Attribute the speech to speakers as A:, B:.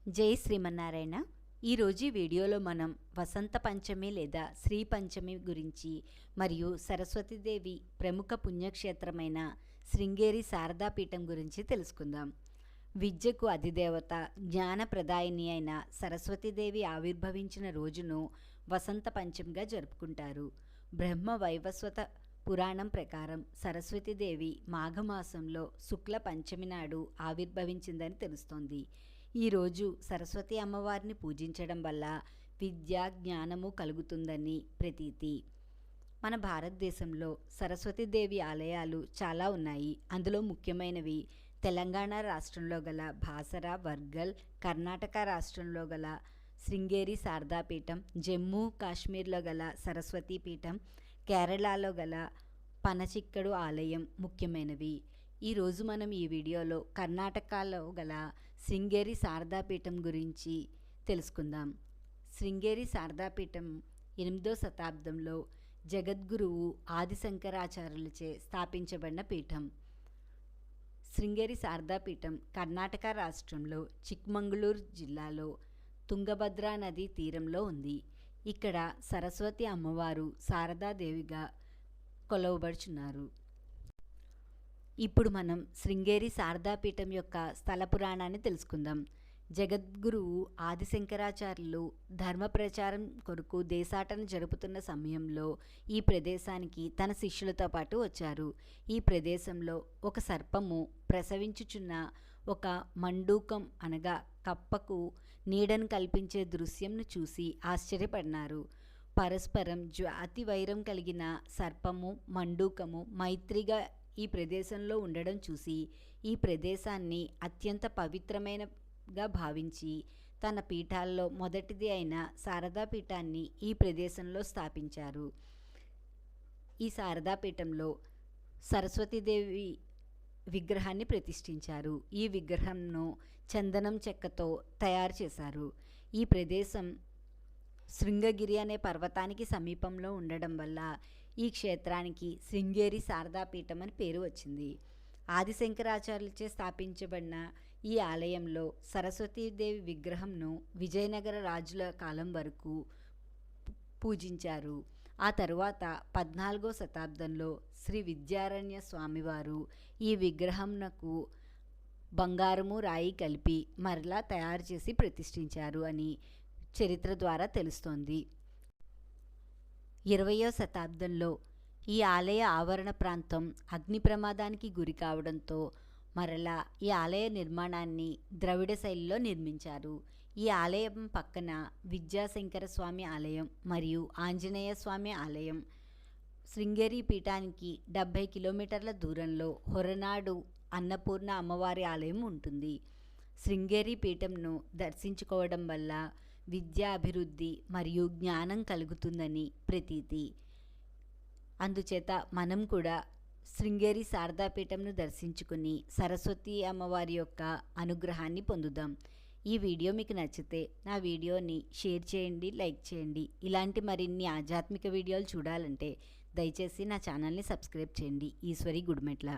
A: జై శ్రీమన్నారాయణ. ఈరోజు వీడియోలో మనం వసంత పంచమి లేదా శ్రీ పంచమి గురించి మరియు సరస్వతీదేవి ప్రముఖ పుణ్యక్షేత్రమైన శృంగేరి శారదాపీఠం గురించి తెలుసుకుందాం. విద్యకు అధిదేవత, జ్ఞాన ప్రదాయిని అయిన సరస్వతీదేవి ఆవిర్భవించిన రోజును వసంత పంచమిగా జరుపుకుంటారు. బ్రహ్మ వైవస్వత పురాణం ప్రకారం సరస్వతీదేవి మాఘమాసంలో శుక్ల పంచమి నాడు ఆవిర్భవించిందని తెలుస్తోంది. ఈరోజు సరస్వతి అమ్మవారిని పూజించడం వల్ల విద్య, జ్ఞానము కలుగుతుందని ప్రతీతి. మన భారతదేశంలో సరస్వతీదేవి ఆలయాలు చాలా ఉన్నాయి. అందులో ముఖ్యమైనవి తెలంగాణ రాష్ట్రంలో గల బాసర, వర్గల్, కర్ణాటక రాష్ట్రంలో గల శృంగేరి శారదాపీఠం, జమ్మూ కాశ్మీర్లో గల సరస్వతీ పీఠం, కేరళలో గల పనచిక్కడు ఆలయం ముఖ్యమైనవి. ఈరోజు మనం ఈ వీడియోలో కర్ణాటకలో గల శృంగేరి శారదాపీఠం గురించి తెలుసుకుందాం. శృంగేరి శారదాపీఠం 8వ శతాబ్దంలో జగద్గురువు ఆదిశంకరాచార్యులచే స్థాపించబడిన పీఠం. శృంగేరి శారదాపీఠం కర్ణాటక రాష్ట్రంలో చిక్మంగళూరు జిల్లాలో తుంగభద్రా నది తీరంలో ఉంది. ఇక్కడ సరస్వతి అమ్మవారు శారదాదేవిగా కొలవబడుచున్నారు. ఇప్పుడు మనం శృంగేరి శారదాపీఠం యొక్క స్థల పురాణాన్ని తెలుసుకుందాం. జగద్గురువు ఆదిశంకరాచార్యులు ధర్మ ప్రచారం కొరకు దేశాటన జరుపుతున్న సమయంలో ఈ ప్రదేశానికి తన శిష్యులతో పాటు వచ్చారు. ఈ ప్రదేశంలో ఒక సర్పము ప్రసవించుచున్న ఒక మండూకం అనగా కప్పకు నీడను కల్పించే దృశ్యంను చూసి ఆశ్చర్యపడినారు. పరస్పరం జాతి వైరం కలిగిన సర్పము, మండూకము మైత్రిగా ఈ ప్రదేశంలో ఉండడం చూసి ఈ ప్రదేశాన్ని అత్యంత పవిత్రమైనగా భావించి తన పీఠాల్లో మొదటిది అయిన శారదాపీఠాన్ని ఈ ప్రదేశంలో స్థాపించారు. ఈ శారదాపీఠంలో సరస్వతీదేవి విగ్రహాన్ని ప్రతిష్ఠించారు. ఈ విగ్రహంను చందనం చెక్కతో తయారు చేశారు. ఈ ప్రదేశం శృంగగిరి అనే పర్వతానికి సమీపంలో ఉండడం వల్ల ఈ క్షేత్రానికి శృంగేరి శారదాపీఠం అని పేరు వచ్చింది. ఆదిశంకరాచార్యులచే స్థాపించబడిన ఈ ఆలయంలో సరస్వతీదేవి విగ్రహంను విజయనగర రాజుల కాలం వరకు పూజించారు. ఆ తరువాత 14వ శతాబ్దంలో శ్రీ విద్యారణ్య స్వామివారు ఈ విగ్రహంనకు బంగారము, రాయి కలిపి మరలా తయారు చేసి ప్రతిష్ఠించారు అని చరిత్ర ద్వారా తెలుస్తోంది. 20వ శతాబ్దంలో ఈ ఆలయ ఆవరణ ప్రాంతం అగ్ని ప్రమాదానికి గురి కావడంతో మరలా ఈ ఆలయ నిర్మాణాన్ని ద్రవిడ శైలిలో నిర్మించారు. ఈ ఆలయం పక్కన విద్యాశంకర స్వామి ఆలయం మరియు ఆంజనేయ స్వామి ఆలయం. శృంగేరి పీఠానికి 70 కిలోమీటర్ల దూరంలో హొరనాడు అన్నపూర్ణ అమ్మవారి ఆలయం ఉంటుంది. శృంగేరి పీఠంను దర్శించుకోవడం వల్ల విద్యా అభివృద్ధి మరియు జ్ఞానం కలుగుతుందని ప్రతీతి. అందుచేత మనం కూడా శృంగేరి శారదాపీఠంను దర్శించుకుని సరస్వతి అమ్మవారి యొక్క అనుగ్రహాన్ని పొందుదాం. ఈ వీడియో మీకు నచ్చితే నా వీడియోని షేర్ చేయండి, లైక్ చేయండి. ఇలాంటి మరిన్ని ఆధ్యాత్మిక వీడియోలు చూడాలంటే దయచేసి నా ఛానల్ని సబ్స్క్రైబ్ చేయండి. ఈశ్వరి గుడిమెట్ల.